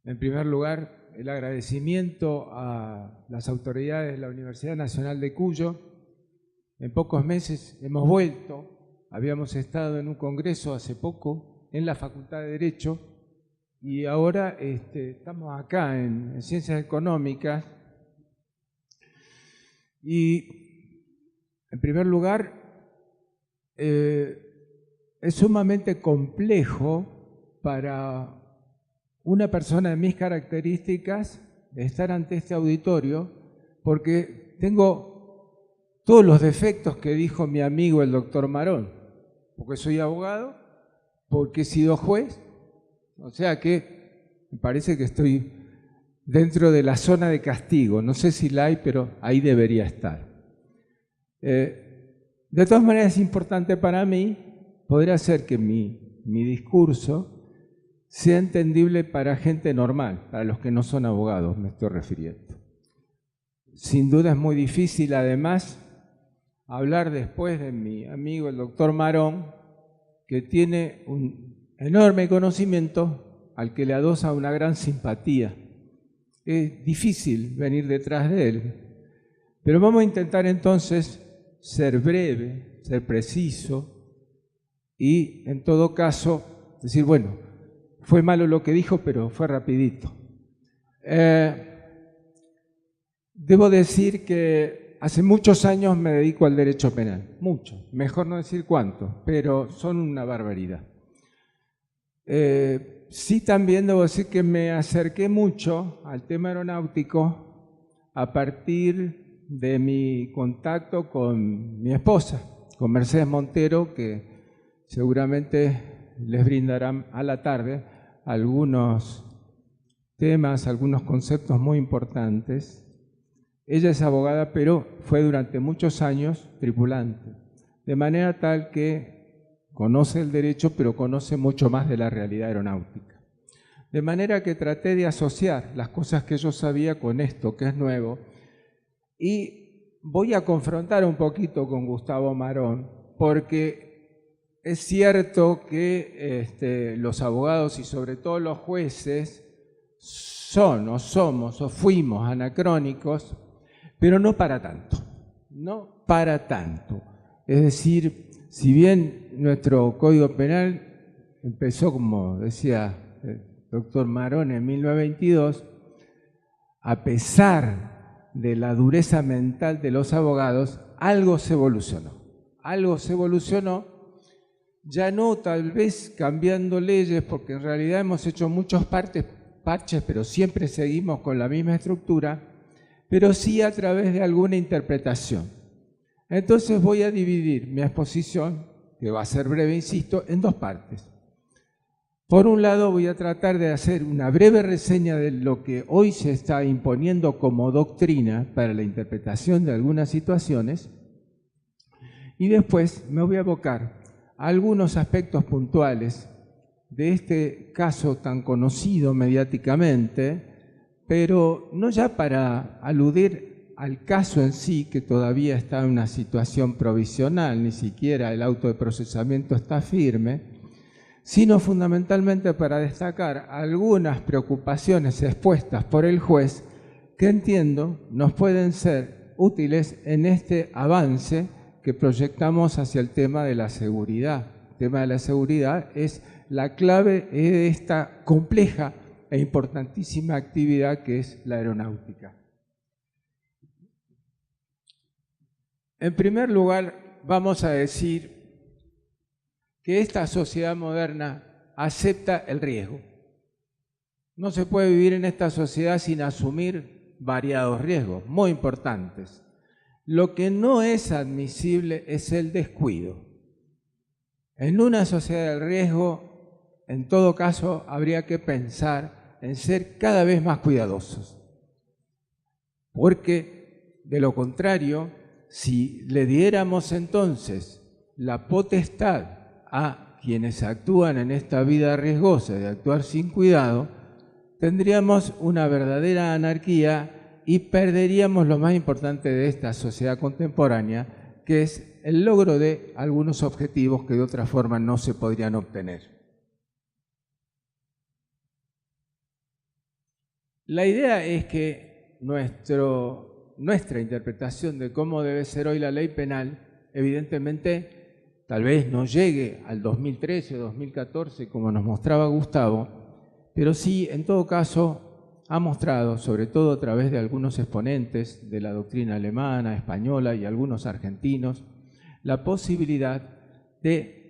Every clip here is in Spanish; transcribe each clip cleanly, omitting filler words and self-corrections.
En primer lugar, el agradecimiento a las autoridades de la Universidad Nacional de Cuyo. En pocos meses hemos vuelto, habíamos estado en un congreso hace poco en la Facultad de Derecho y ahora estamos acá en Ciencias Económicas. Y en primer lugar, es sumamente complejo para una persona de mis características estar ante este auditorio porque tengo todos los defectos que dijo mi amigo el doctor Marón, porque soy abogado, porque he sido juez, o sea que me parece que estoy dentro de la zona de castigo, no sé si la hay, pero ahí debería estar. De todas maneras es importante para mí poder hacer que mi discurso sea entendible para gente normal, para los que no son abogados, me estoy refiriendo. Sin duda es muy difícil, además, hablar después de mi amigo el doctor Marón, que tiene un enorme conocimiento al que le adosa una gran simpatía. Es difícil venir detrás de él, pero vamos a intentar entonces ser breve, ser preciso y, en todo caso, decir, bueno, fue malo lo que dijo, pero fue rapidito. Debo decir que hace muchos años me dedico al derecho penal, mucho, mejor no decir cuánto, pero son una barbaridad. Sí, también debo decir que me acerqué mucho al tema aeronáutico a partir de mi contacto con mi esposa, con Mercedes Montero, que seguramente les brindarán a la tarde algunos temas, algunos conceptos muy importantes. Ella es abogada, pero fue durante muchos años tripulante, de manera tal que conoce el derecho, pero conoce mucho más de la realidad aeronáutica. De manera que traté de asociar las cosas que yo sabía con esto, que es nuevo, y voy a confrontar un poquito con Gustavo Marón, porque es cierto que los abogados y sobre todo los jueces son o somos o fuimos anacrónicos, pero no para tanto, no para tanto. Es decir, si bien nuestro Código Penal empezó, como decía el doctor Marón, en 1922, a pesar de la dureza mental de los abogados, algo se evolucionó. Algo se evolucionó, ya no tal vez cambiando leyes, porque en realidad hemos hecho muchos parches, pero siempre seguimos con la misma estructura, pero sí a través de alguna interpretación. Entonces voy a dividir mi exposición, que va a ser breve, insisto, en dos partes. Por un lado voy a tratar de hacer una breve reseña de lo que hoy se está imponiendo como doctrina para la interpretación de algunas situaciones y después me voy a abocar a algunos aspectos puntuales de este caso tan conocido mediáticamente, pero no ya para aludir al caso en sí, que todavía está en una situación provisional, ni siquiera el auto de procesamiento está firme, sino fundamentalmente para destacar algunas preocupaciones expuestas por el juez que entiendo nos pueden ser útiles en este avance que proyectamos hacia el tema de la seguridad. El tema de la seguridad es la clave de esta compleja e importantísima actividad que es la aeronáutica. En primer lugar, vamos a decir que esta sociedad moderna acepta el riesgo. No se puede vivir en esta sociedad sin asumir variados riesgos, muy importantes. Lo que no es admisible es el descuido. En una sociedad del riesgo, en todo caso, habría que pensar en ser cada vez más cuidadosos. Porque, de lo contrario, si le diéramos entonces la potestad a quienes actúan en esta vida riesgosa de actuar sin cuidado, tendríamos una verdadera anarquía y perderíamos lo más importante de esta sociedad contemporánea, que es el logro de algunos objetivos que de otra forma no se podrían obtener. La idea es que nuestra interpretación de cómo debe ser hoy la ley penal, evidentemente, tal vez no llegue al 2013 o 2014 como nos mostraba Gustavo, pero sí, en todo caso, ha mostrado, sobre todo a través de algunos exponentes de la doctrina alemana, española y algunos argentinos, la posibilidad de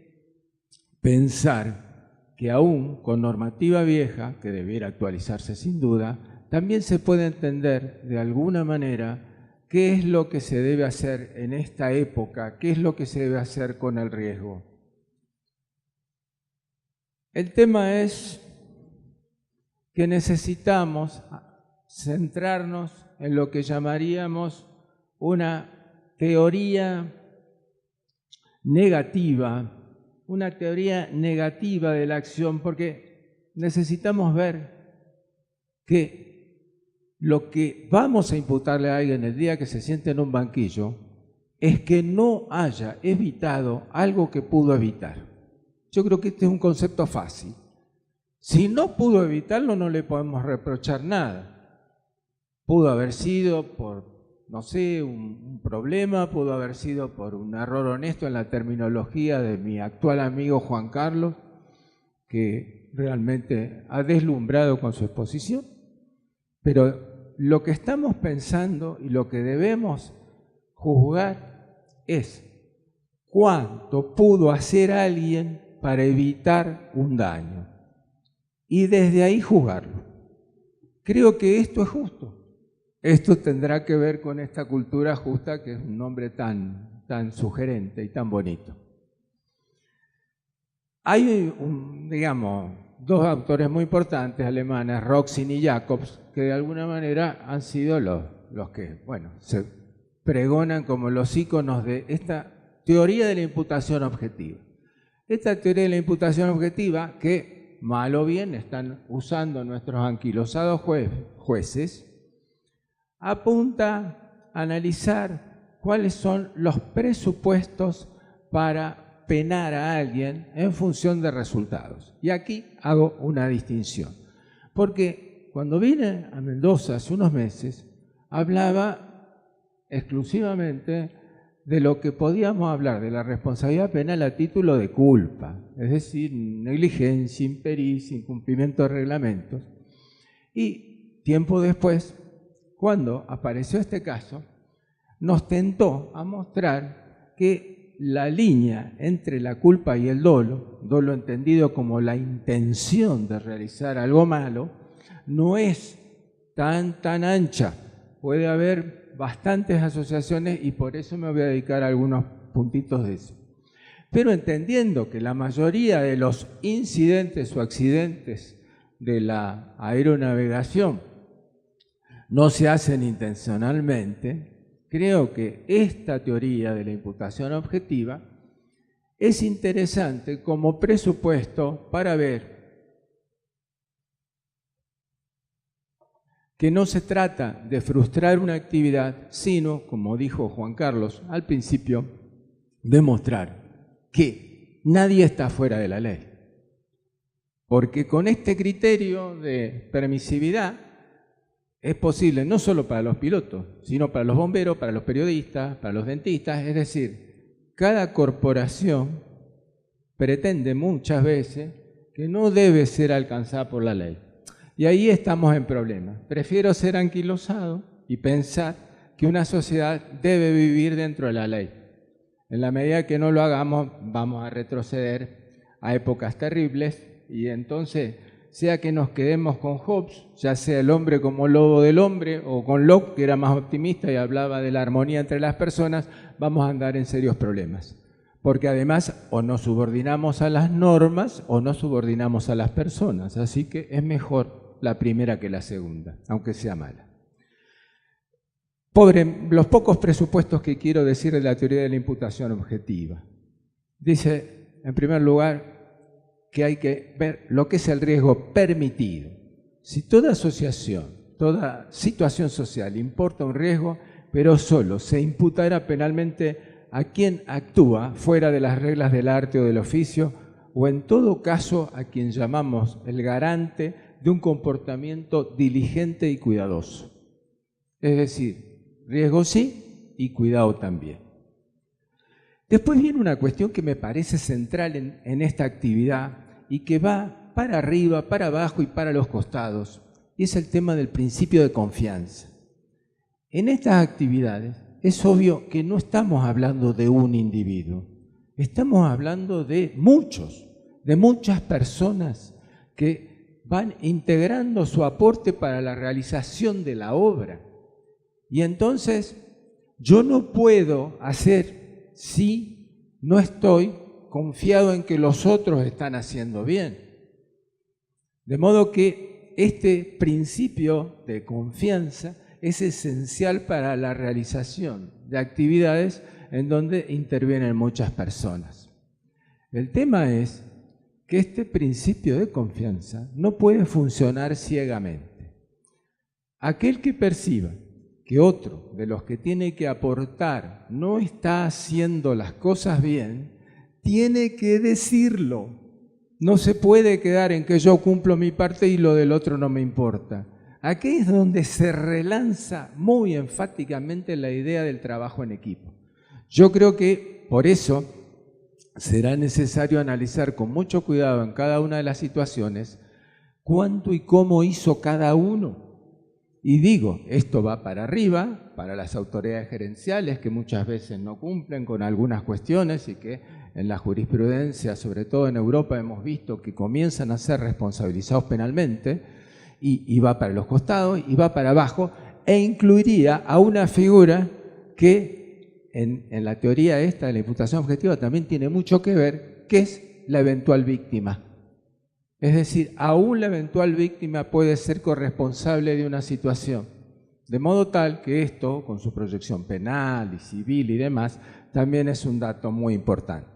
pensar que aún con normativa vieja, que debiera actualizarse sin duda, también se puede entender de alguna manera qué es lo que se debe hacer en esta época, qué es lo que se debe hacer con el riesgo. El tema es que necesitamos centrarnos en lo que llamaríamos una teoría negativa de la acción, porque necesitamos ver que lo que vamos a imputarle a alguien el día que se siente en un banquillo es que no haya evitado algo que pudo evitar. Yo creo que este es un concepto fácil. Si no pudo evitarlo, no le podemos reprochar nada. Pudo haber sido por, no sé, un problema, pudo haber sido por un error honesto en la terminología de mi actual amigo Juan Carlos, que realmente ha deslumbrado con su exposición. Pero lo que estamos pensando y lo que debemos juzgar es cuánto pudo hacer alguien para evitar un daño. Y desde ahí juzgarlo. Creo que esto es justo. Esto tendrá que ver con esta cultura justa, que es un nombre tan sugerente y tan bonito. Hay, digamos, dos autores muy importantes alemanes, Roxin y Jacobs, que de alguna manera han sido los que, bueno, se pregonan como los íconos de esta teoría de la imputación objetiva. Esta teoría de la imputación objetiva que, mal o bien, están usando nuestros anquilosados jueces, apunta a analizar cuáles son los presupuestos para penar a alguien en función de resultados. Y aquí hago una distinción, porque cuando vine a Mendoza hace unos meses, hablaba exclusivamente de lo que podíamos hablar de la responsabilidad penal a título de culpa, es decir, negligencia, impericia, incumplimiento de reglamentos. Y tiempo después, cuando apareció este caso, nos tentó a mostrar que la línea entre la culpa y el dolo entendido como la intención de realizar algo malo, no es tan ancha. Puede haber bastantes asociaciones y por eso me voy a dedicar a algunos puntitos de eso. Pero entendiendo que la mayoría de los incidentes o accidentes de la aeronavegación no se hacen intencionalmente, creo que esta teoría de la imputación objetiva es interesante como presupuesto para ver que no se trata de frustrar una actividad, sino, como dijo Juan Carlos al principio, demostrar que nadie está fuera de la ley. Porque con este criterio de permisividad es posible no solo para los pilotos, sino para los bomberos, para los periodistas, para los dentistas, es decir, cada corporación pretende muchas veces que no debe ser alcanzada por la ley. Y ahí estamos en problemas. Prefiero ser anquilosado y pensar que una sociedad debe vivir dentro de la ley. En la medida que no lo hagamos, vamos a retroceder a épocas terribles y entonces, sea que nos quedemos con Hobbes, ya sea el hombre como lobo del hombre, o con Locke, que era más optimista y hablaba de la armonía entre las personas, vamos a andar en serios problemas. Porque además o nos subordinamos a las normas o nos subordinamos a las personas. Así que es mejor la primera que la segunda, aunque sea mala. Los pocos presupuestos que quiero decir de la teoría de la imputación objetiva. Dice, en primer lugar, que hay que ver lo que es el riesgo permitido. Si toda asociación, toda situación social importa un riesgo, pero solo se imputará penalmente a quien actúa fuera de las reglas del arte o del oficio, o en todo caso a quien llamamos el garante de un comportamiento diligente y cuidadoso. Es decir, riesgo sí y cuidado también. Después viene una cuestión que me parece central en esta actividad y que va para arriba, para abajo y para los costados, y es el tema del principio de confianza. En estas actividades es obvio que no estamos hablando de un individuo, estamos hablando de muchas personas que van integrando su aporte para la realización de la obra. Y entonces yo no puedo hacer si no estoy confiado en que los otros están haciendo bien. De modo que este principio de confianza es esencial para la realización de actividades en donde intervienen muchas personas. El tema es que este principio de confianza no puede funcionar ciegamente. Aquel que perciba que otro de los que tiene que aportar no está haciendo las cosas bien, tiene que decirlo. No se puede quedar en que yo cumplo mi parte y lo del otro no me importa. Aquí es donde se relanza muy enfáticamente la idea del trabajo en equipo. Yo creo que por eso será necesario analizar con mucho cuidado en cada una de las situaciones cuánto y cómo hizo cada uno. Y digo, esto va para arriba, para las autoridades gerenciales que muchas veces no cumplen con algunas cuestiones y que en la jurisprudencia, sobre todo en Europa, hemos visto que comienzan a ser responsabilizados penalmente, y va para los costados y va para abajo, e incluiría a una figura que en la teoría esta de la imputación objetiva también tiene mucho que ver, que es la eventual víctima. Es decir, aún la eventual víctima puede ser corresponsable de una situación, de modo tal que esto, con su proyección penal y civil y demás, también es un dato muy importante.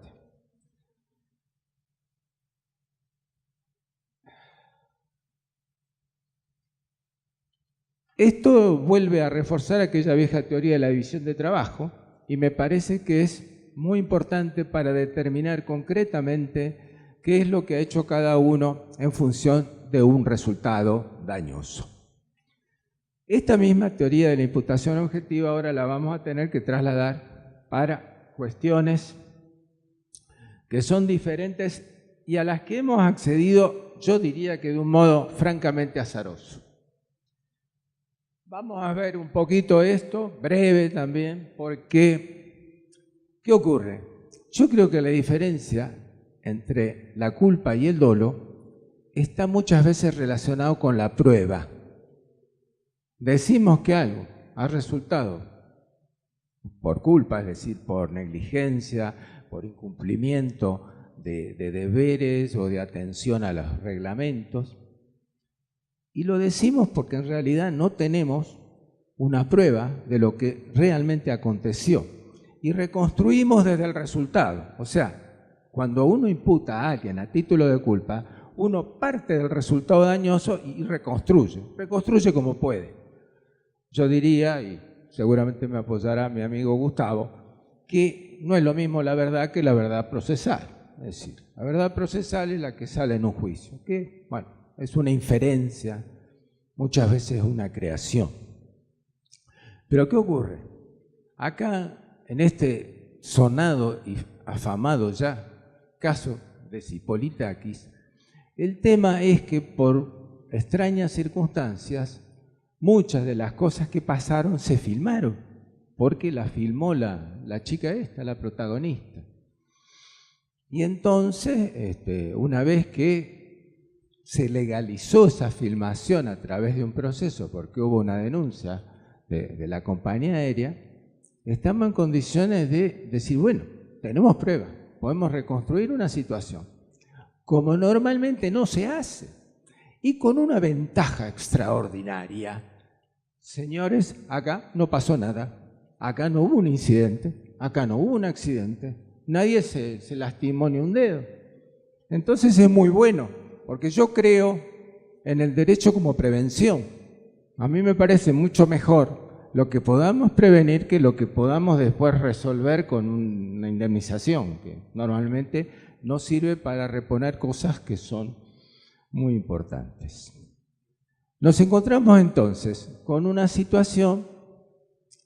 Esto vuelve a reforzar aquella vieja teoría de la división de trabajo y me parece que es muy importante para determinar concretamente qué es lo que ha hecho cada uno en función de un resultado dañoso. Esta misma teoría de la imputación objetiva ahora la vamos a tener que trasladar para cuestiones que son diferentes y a las que hemos accedido, yo diría que de un modo francamente azaroso. Vamos a ver un poquito esto, breve también, porque ¿qué ocurre? Yo creo que la diferencia entre la culpa y el dolo está muchas veces relacionado con la prueba. Decimos que algo ha resultado por culpa, es decir, por negligencia, por incumplimiento de deberes o de atención a los reglamentos. Y lo decimos porque en realidad no tenemos una prueba de lo que realmente aconteció. Y reconstruimos desde el resultado. O sea, cuando uno imputa a alguien a título de culpa, uno parte del resultado dañoso y reconstruye como puede. Yo diría, y seguramente me apoyará mi amigo Gustavo, que no es lo mismo la verdad que la verdad procesal. Es decir, la verdad procesal es la que sale en un juicio, que, bueno, es una inferencia, muchas veces una creación. Pero ¿qué ocurre? Acá, en este sonado y afamado ya caso de Zipolitakis, el tema es que por extrañas circunstancias, muchas de las cosas que pasaron se filmaron, porque la filmó la chica esta, la protagonista. Y entonces, una vez que se legalizó esa filmación a través de un proceso, porque hubo una denuncia de la compañía aérea, estamos en condiciones de decir, bueno, tenemos pruebas, podemos reconstruir una situación, como normalmente no se hace, y con una ventaja extraordinaria. Señores, acá no pasó nada, acá no hubo un incidente, acá no hubo un accidente, nadie se lastimó ni un dedo. Entonces es muy bueno, porque yo creo en el derecho como prevención. A mí me parece mucho mejor lo que podamos prevenir que lo que podamos después resolver con una indemnización, que normalmente no sirve para reponer cosas que son muy importantes. Nos encontramos entonces con una situación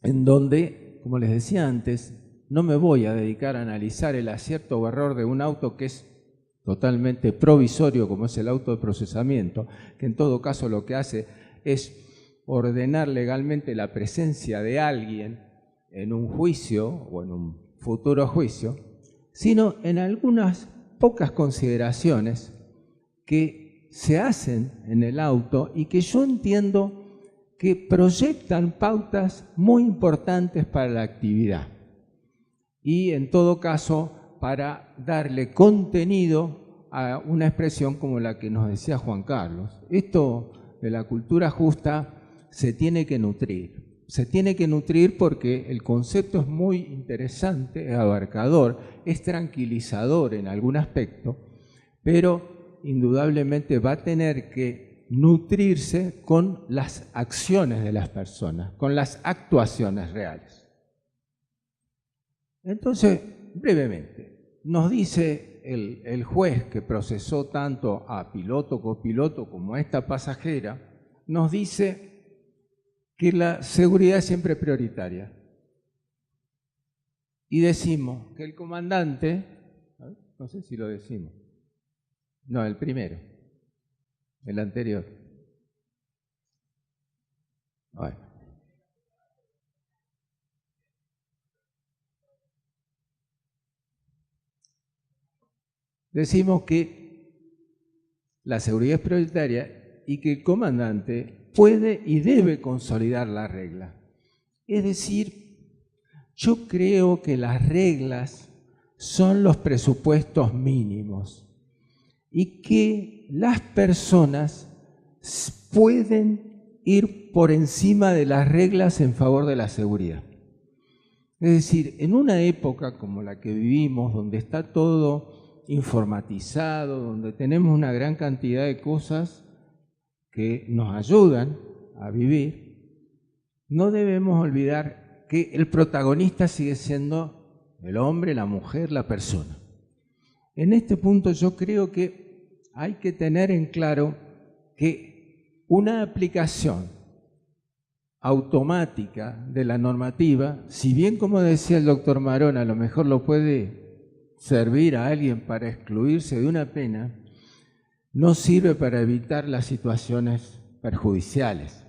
en donde, como les decía antes, no me voy a dedicar a analizar el acierto o error de un auto que es totalmente provisorio, como es el auto de procesamiento, que en todo caso lo que hace es ordenar legalmente la presencia de alguien en un juicio o en un futuro juicio, sino en algunas pocas consideraciones que se hacen en el auto y que yo entiendo que proyectan pautas muy importantes para la actividad y en todo caso para darle contenido a una expresión como la que nos decía Juan Carlos. Esto de la cultura justa se tiene que nutrir. Se tiene que nutrir porque el concepto es muy interesante, es abarcador, es tranquilizador en algún aspecto, pero indudablemente va a tener que nutrirse con las acciones de las personas, con las actuaciones reales. Entonces, brevemente, nos dice el juez que procesó tanto a piloto, copiloto como a esta pasajera, nos dice que la seguridad es siempre prioritaria. Y decimos que el comandante, no sé si lo decimos, no, el primero, el anterior. Bueno. Decimos que la seguridad es prioritaria y que el comandante puede y debe consolidar la regla. Es decir, yo creo que las reglas son los presupuestos mínimos y que las personas pueden ir por encima de las reglas en favor de la seguridad. Es decir, en una época como la que vivimos, donde está todo informatizado, donde tenemos una gran cantidad de cosas que nos ayudan a vivir, no debemos olvidar que el protagonista sigue siendo el hombre, la mujer, la persona. En este punto yo creo que hay que tener en claro que una aplicación automática de la normativa, si bien, como decía el doctor Marón, a lo mejor lo puede servir a alguien para excluirse de una pena, no sirve para evitar las situaciones perjudiciales.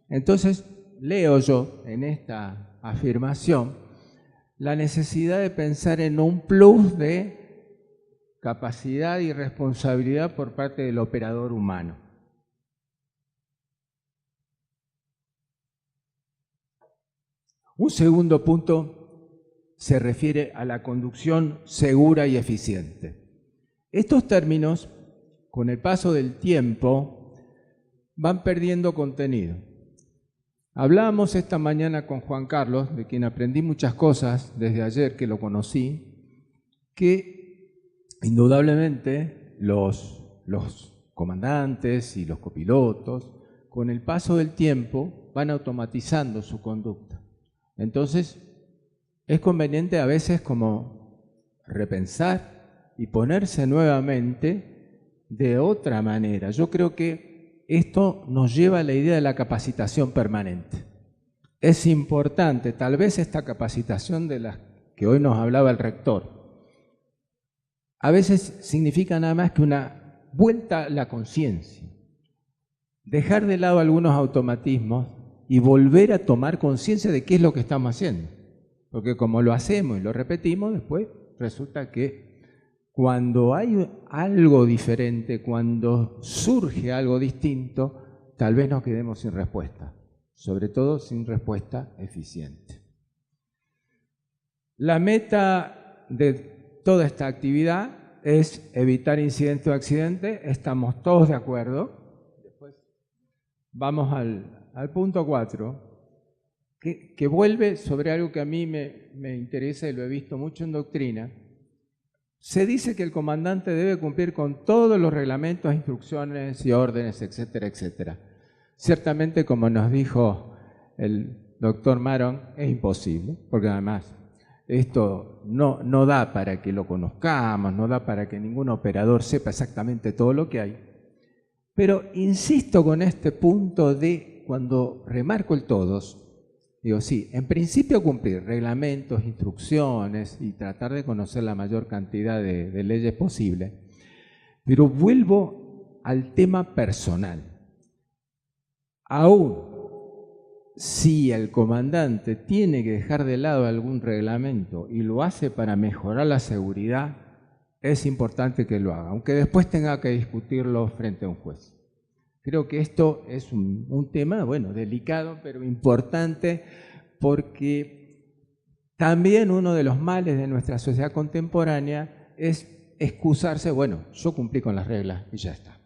Entonces, leo yo en esta afirmación la necesidad de pensar en un plus de capacidad y responsabilidad por parte del operador humano. Un segundo punto se refiere a la conducción segura y eficiente. Estos términos, con el paso del tiempo, van perdiendo contenido. Hablábamos esta mañana con Juan Carlos, de quien aprendí muchas cosas desde ayer que lo conocí, que indudablemente los comandantes y los copilotos, con el paso del tiempo, van automatizando su conducta. Entonces, es conveniente a veces como repensar y ponerse nuevamente de otra manera. Yo creo que esto nos lleva a la idea de la capacitación permanente. Es importante, tal vez esta capacitación de la que hoy nos hablaba el rector, a veces significa nada más que una vuelta a la conciencia. Dejar de lado algunos automatismos y volver a tomar conciencia de qué es lo que estamos haciendo. Porque como lo hacemos y lo repetimos, después resulta que cuando hay algo diferente, cuando surge algo distinto, tal vez nos quedemos sin respuesta, sobre todo sin respuesta eficiente. La meta de toda esta actividad es evitar incidentes o accidentes, estamos todos de acuerdo. Después vamos al punto 4, que vuelve sobre algo que a mí me interesa y lo he visto mucho en doctrina. Se dice que el comandante debe cumplir con todos los reglamentos, instrucciones y órdenes, etcétera, etcétera. Ciertamente, como nos dijo el doctor Marón, es imposible, porque además esto no da para que lo conozcamos, no da para que ningún operador sepa exactamente todo lo que hay. Pero insisto con este punto de cuando remarco el todos, digo, sí, en principio cumplir reglamentos, instrucciones y tratar de conocer la mayor cantidad de leyes posible, pero vuelvo al tema personal. Aún si el comandante tiene que dejar de lado algún reglamento y lo hace para mejorar la seguridad, es importante que lo haga, aunque después tenga que discutirlo frente a un juez. Creo que esto es un tema, bueno, delicado, pero importante, porque también uno de los males de nuestra sociedad contemporánea es excusarse, bueno, yo cumplí con las reglas y ya está.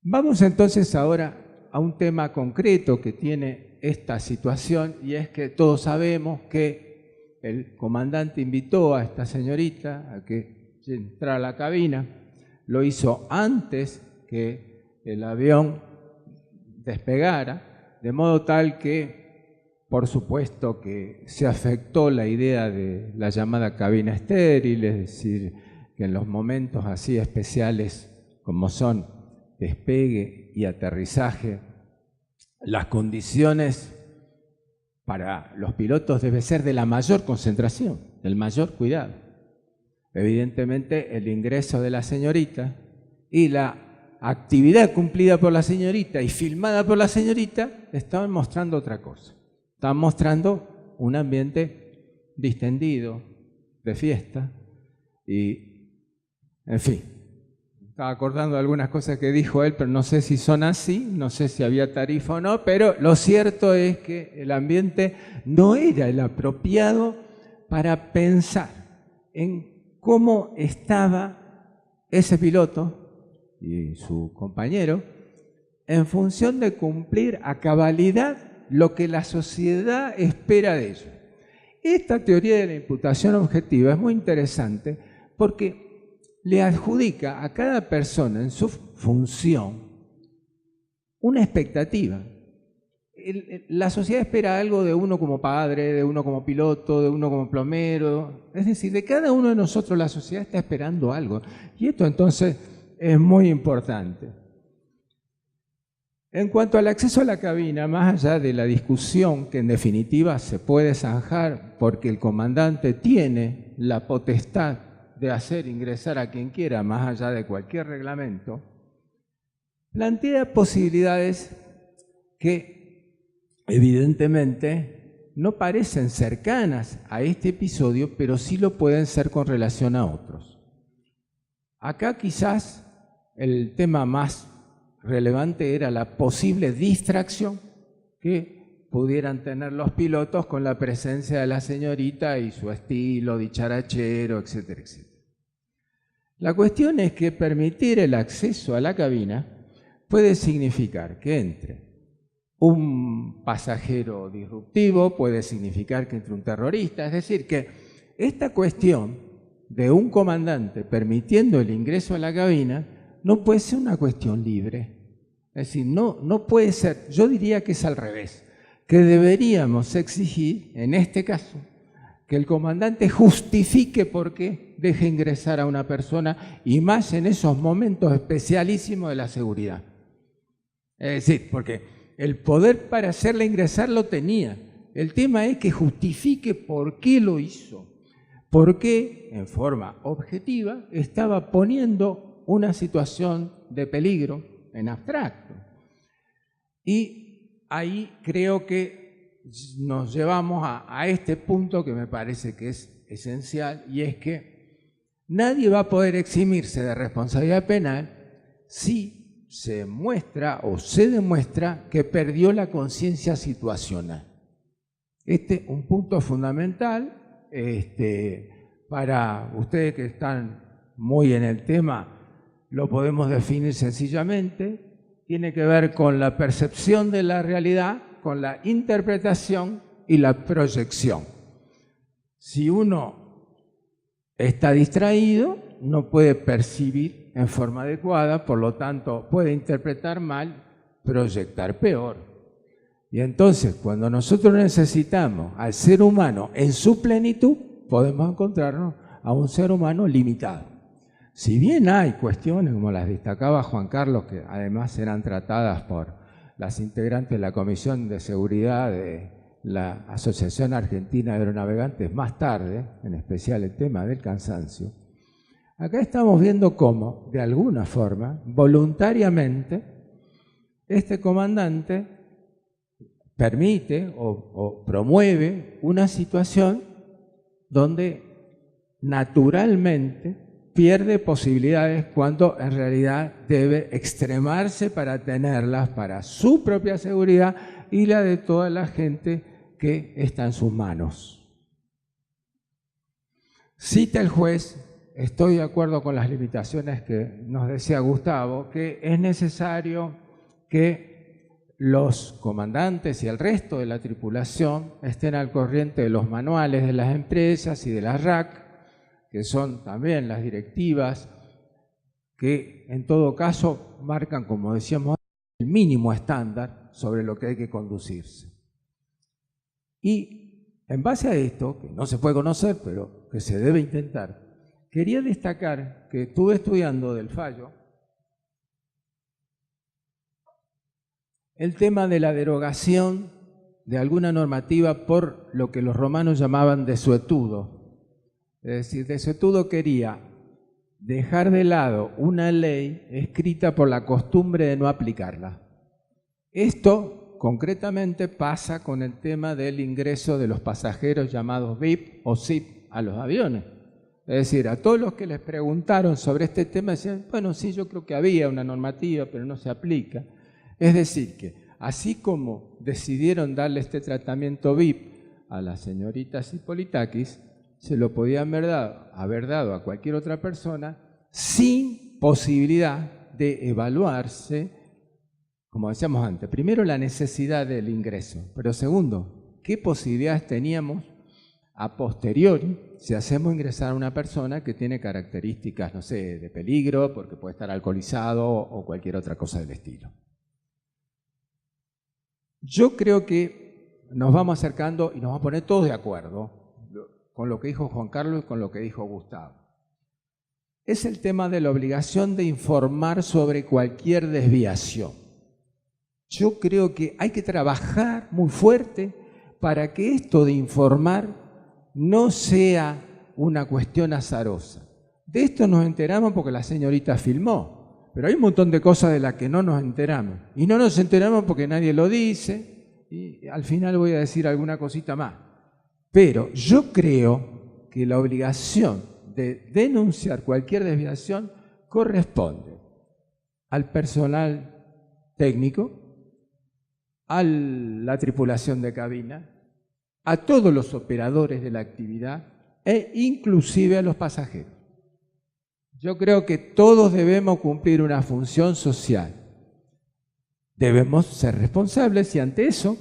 Vamos entonces ahora a un tema concreto que tiene esta situación, y es que todos sabemos que el comandante invitó a esta señorita a que entrara a la cabina, lo hizo antes que el avión despegara, de modo tal que, por supuesto, que se afectó la idea de la llamada cabina estéril, es decir, que en los momentos así especiales como son despegue y aterrizaje, las condiciones para los pilotos deben ser de la mayor concentración, del mayor cuidado. Evidentemente, el ingreso de la señorita y la actividad cumplida por la señorita y filmada por la señorita estaban mostrando otra cosa. Estaban mostrando un ambiente distendido, de fiesta y, en fin, estaba acordando algunas cosas que dijo él, pero no sé si son así, no sé si había tarifa o no, pero lo cierto es que el ambiente no era el apropiado para pensar en cómo estaba ese piloto y su compañero en función de cumplir a cabalidad lo que la sociedad espera de ellos. Esta teoría de la imputación objetiva es muy interesante porque le adjudica a cada persona en su función una expectativa. La sociedad espera algo de uno como padre, de uno como piloto, de uno como plomero. Es decir, de cada uno de nosotros la sociedad está esperando algo. Y esto entonces es muy importante. En cuanto al acceso a la cabina, más allá de la discusión que en definitiva se puede zanjar porque el comandante tiene la potestad de hacer ingresar a quien quiera, más allá de cualquier reglamento, plantea posibilidades que evidentemente no parecen cercanas a este episodio, pero sí lo pueden ser con relación a otros. Acá quizás el tema más relevante era la posible distracción que pudieran tener los pilotos con la presencia de la señorita y su estilo dicharachero, etcétera, etcétera. La cuestión es que permitir el acceso a la cabina puede significar que entre un pasajero disruptivo, puede significar que entre un terrorista, es decir, que esta cuestión de un comandante permitiendo el ingreso a la cabina no puede ser una cuestión libre. Es decir, no puede ser, yo diría que es al revés, que deberíamos exigir, en este caso, que el comandante justifique por qué deja ingresar a una persona y más en esos momentos especialísimos de la seguridad. Es decir, porque el poder para hacerle ingresar lo tenía. El tema es que justifique por qué lo hizo, por qué, en forma objetiva, estaba poniendo una situación de peligro en abstracto. Y ahí creo que nos llevamos a este punto que me parece que es esencial, y es que nadie va a poder eximirse de responsabilidad penal si se muestra o se demuestra que perdió la conciencia situacional. Este es un punto fundamental para ustedes que están muy en el tema. Lo podemos definir sencillamente, tiene que ver con la percepción de la realidad, con la interpretación y la proyección. Si uno está distraído, no puede percibir en forma adecuada, por lo tanto puede interpretar mal, proyectar peor. Y entonces, cuando nosotros necesitamos al ser humano en su plenitud, podemos encontrarnos a un ser humano limitado. si bien hay cuestiones, como las destacaba Juan Carlos, que además eran tratadas por las integrantes de la Comisión de Seguridad de la Asociación Argentina de Aeronavegantes más tarde, en especial el tema del cansancio, acá estamos viendo cómo, de alguna forma, voluntariamente, este comandante permite o promueve una situación donde naturalmente pierde posibilidades cuando en realidad debe extremarse para tenerlas para su propia seguridad y la de toda la gente que está en sus manos. Cita el juez, estoy de acuerdo con las limitaciones que nos decía Gustavo, que es necesario que los comandantes y el resto de la tripulación estén al corriente de los manuales de las empresas y de las RAC, que son también las directivas que en todo caso marcan, como decíamos, el mínimo estándar sobre lo que hay que conducirse. Y en base a esto, que no se puede conocer, pero que se debe intentar, quería destacar que estuve estudiando del fallo el tema de la derogación de alguna normativa por lo que los romanos llamaban desuetudo. Es decir, desuetudo quería dejar de lado una ley escrita por la costumbre de no aplicarla. Esto concretamente pasa con el tema del ingreso de los pasajeros llamados VIP o SIP a los aviones. Es decir, a todos los que les preguntaron sobre este tema decían, bueno, sí, yo creo que había una normativa, pero no se aplica. Es decir, que así como decidieron darle este tratamiento VIP a la señorita Zipolitakis, se lo podían haber dado a cualquier otra persona sin posibilidad de evaluarse, como decíamos antes, primero la necesidad del ingreso, pero segundo, qué posibilidades teníamos a posteriori si hacemos ingresar a una persona que tiene características, no sé, de peligro, porque puede estar alcoholizado o cualquier otra cosa del estilo. Yo creo que nos vamos acercando y nos vamos a poner todos de acuerdo con lo que dijo Juan Carlos y con lo que dijo Gustavo. Es el tema de la obligación de informar sobre cualquier desviación. Yo creo que hay que trabajar muy fuerte para que esto de informar no sea una cuestión azarosa. De esto nos enteramos porque la señorita filmó, pero hay un montón de cosas de las que no nos enteramos. Y no nos enteramos porque nadie lo dice, y al final voy a decir alguna cosita más. Pero yo creo que la obligación de denunciar cualquier desviación corresponde al personal técnico, a la tripulación de cabina, a todos los operadores de la actividad e inclusive a los pasajeros. Yo creo que todos debemos cumplir una función social. Debemos ser responsables y ante eso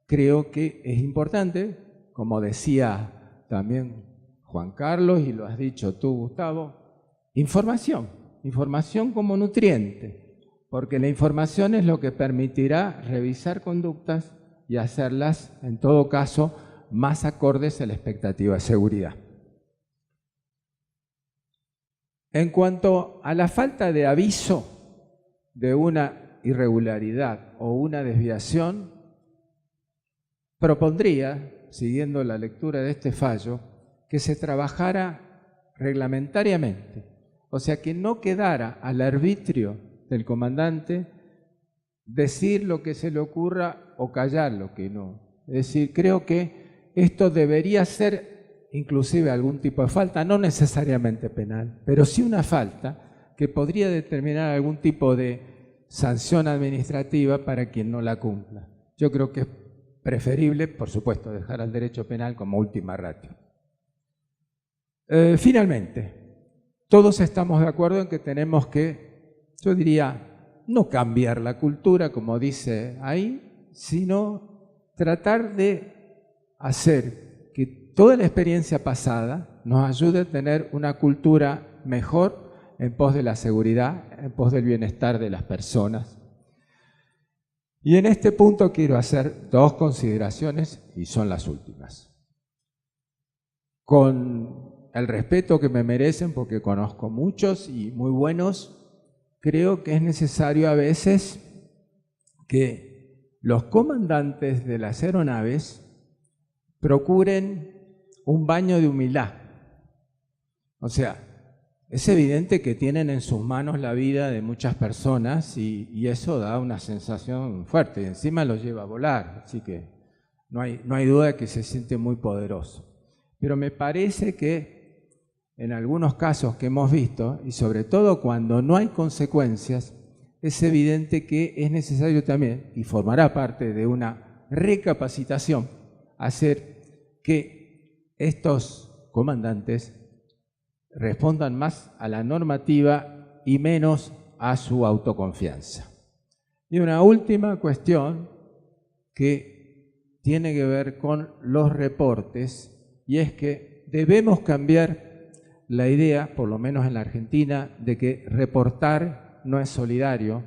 creo que es importante, como decía también Juan Carlos y lo has dicho tú, Gustavo, información como nutriente, porque la información es lo que permitirá revisar conductas y hacerlas, en todo caso, más acordes a la expectativa de seguridad. En cuanto a la falta de aviso de una irregularidad o una desviación, propondría, siguiendo la lectura de este fallo, que se trabajara reglamentariamente, o sea, que no quedara al arbitrio del comandante decir lo que se le ocurra o callar lo que no. Es decir, creo que esto debería ser inclusive algún tipo de falta, no necesariamente penal, pero sí una falta que podría determinar algún tipo de sanción administrativa para quien no la cumpla. Yo creo que es preferible, por supuesto, dejar al derecho penal como última ratio. Finalmente, todos estamos de acuerdo en que tenemos que, yo diría, no cambiar la cultura, como dice ahí, sino tratar de hacer que toda la experiencia pasada nos ayude a tener una cultura mejor en pos de la seguridad, en pos del bienestar de las personas. Y en este punto quiero hacer dos consideraciones y son las últimas. Con el respeto que me merecen, porque conozco muchos y muy buenos, creo que es necesario a veces que los comandantes de las aeronaves procuren un baño de humildad. O sea, es evidente que tienen en sus manos la vida de muchas personas y eso da una sensación fuerte. Encima los lleva a volar, así que no hay duda de que se siente muy poderoso. Pero me parece que en algunos casos que hemos visto, y sobre todo cuando no hay consecuencias, es evidente que es necesario también, y formará parte de una recapacitación, hacer que estos comandantes respondan más a la normativa y menos a su autoconfianza. Y una última cuestión que tiene que ver con los reportes, y es que debemos cambiar la idea, por lo menos en la Argentina, de que reportar no es solidario,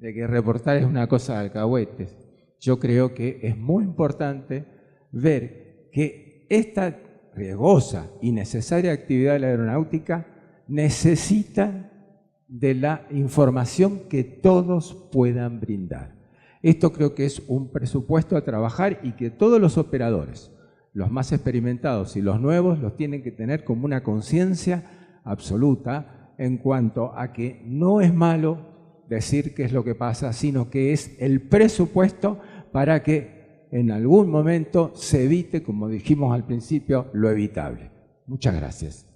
de que reportar es una cosa de alcahuetes. Yo creo que es muy importante ver que esta riesgosa y necesaria actividad de la aeronáutica necesita de la información que todos puedan brindar. Esto creo que es un presupuesto a trabajar y que todos los operadores, los más experimentados y los nuevos, los tienen que tener como una conciencia absoluta en cuanto a que no es malo decir qué es lo que pasa, sino que es el presupuesto para que en algún momento se evite, como dijimos al principio, lo evitable. Muchas gracias.